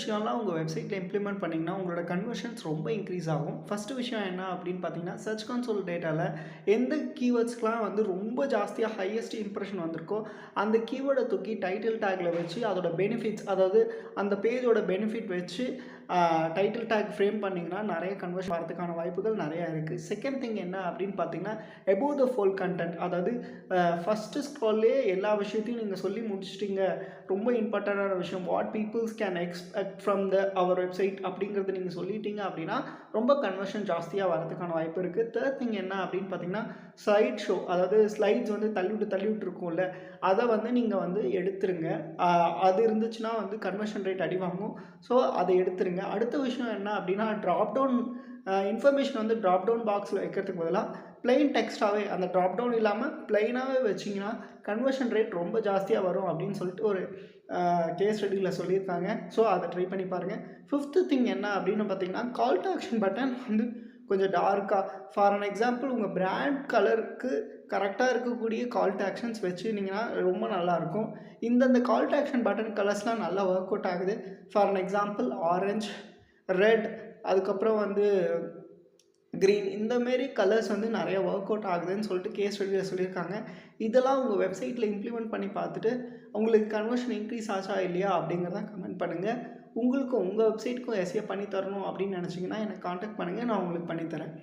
விஷயம்லாம் உங்கள் வெப்சைட்டில் இம்ப்ளிமெண்ட் பண்ணிங்கன்னா உங்களோட கன்வர்ஷன்ஸ் ரொம்ப இன்க்ரீஸ் ஆகும். ஃபஸ்ட்டு விஷயம் என்ன அப்படின்னு பார்த்தீங்கன்னா, சர்ச் கன்சோல் டேட்டாவில் எந்த கீவேர்ட்ஸ்க்குலாம் வந்து ரொம்ப ஜாஸ்தியாக ஹையஸ்ட் இம்ப்ரெஷன் வந்திருக்கோ அந்த கீவேர்டை தூக்கி டைட்டில் டேக்கில் வச்சு அதோட பெனிஃபிட்ஸ், அதாவது அந்த பேஜோட பெனிஃபிட் வச்சு டைட்டில் டேக் ஃப்ரேம் பண்ணிங்கன்னா நிறைய கன்வர்ஷன் வரதுக்கான வாய்ப்புகள் நிறையா இருக்குது. செகண்ட் திங் என்ன அப்படின்னு பார்த்தீங்கன்னா, எபோவ் த ஃபோல் கண்டென்ட், அதாவது ஃபஸ்ட்டு ஸ்க்ரால்லே எல்லா விஷயத்தையும் நீங்கள் சொல்லி முடிச்சிட்டிங்க. ரொம்ப இம்பார்ட்டண்டான விஷயம், what peoples can expect from our website அப்படிங்கிறது நீங்கள் சொல்லிட்டீங்க அப்படின்னா ரொம்ப கன்வர்ஷன் ஜாஸ்தியாக வரதுக்கான வாய்ப்பு இருக்குது. தேர்ட் திங் என்ன அப்படின்னு பார்த்தீங்கன்னா, ஸ்லைட் ஷோ, அதாவது ஸ்லைட்ஸ் வந்து தள்ளி விட்டு இருக்கும்ல, அதை வந்து நீங்கள் வந்து எடுத்துருங்க. அது இருந்துச்சுன்னா வந்து கன்வர்ஷன் ரேட் அடி வாங்கும். ஸோ அதை எடுத்துருங்க. அடுத்த விஷயம் என்ன அப்படின்னா, ட்ராப் டவுன் இன்ஃபர்மேஷன் வந்து ட்ராப் டவுன் பாக்ஸில் வைக்கிறதுக்கு பதிலாக பிளெயின் டெக்ஸ்ட்டாகவே, அந்த ட்ராப் டவுன் இல்லாமல் பிளெயினாகவே வச்சிங்கன்னா கன்வர்ஷன் ரேட் ரொம்ப ஜாஸ்தியாக வரும் அப்படின்னு சொல்லிட்டு ஒரு கேஸ் ஸ்டடியில் சொல்லியிருக்காங்க. ஸோ அதை ட்ரை பண்ணி பாருங்கள். ஃபிஃப்த்து திங் என்ன அப்படின்னு பார்த்தீங்கன்னா, கால் டு ஆக்ஷன் பட்டன் வந்து கொஞ்சம் டார்க்காக, ஃபார் அன் எக்ஸாம்பிள் உங்கள் பிராண்ட் கலருக்கு கரெக்டாக இருக்கக்கூடிய கால் டு ஆக்ஷன்ஸ் வச்சுருந்தீங்கன்னா ரொம்ப நல்லாயிருக்கும். இந்தந்த கால் டு ஆக்ஷன் பட்டன் கலர்ஸ்லாம் நல்லா ஒர்க் அவுட் ஆகுது. For an example orange, red, அதுக்கப்புறம் வந்து க்ரீன், இந்தமாரி கலர்ஸ் வந்து நிறைய ஒர்க் அவுட் ஆகுதுன்னு சொல்லிட்டு கேஸ் ஸ்டடியில் சொல்லியிருக்காங்க. இதெல்லாம் உங்கள் வெப்சைட்டில் இம்ப்ளிமெண்ட் பண்ணி பார்த்துட்டு உங்களுக்கு கன்வர்ஷன் இன்க்ரீஸ் ஆச்சா இல்லையா அப்படிங்கிறத கமெண்ட் பண்ணுங்கள். உங்களுக்கும் உங்கள் வெப்சைட்டுக்கும் எஸ்ஏ பண்ணி தரணும் அப்படின்னு நினச்சிங்கன்னா எனக்கு காண்டாக்ட் பண்ணுங்கள், நான் உங்களுக்கு பண்ணித்தரேன்.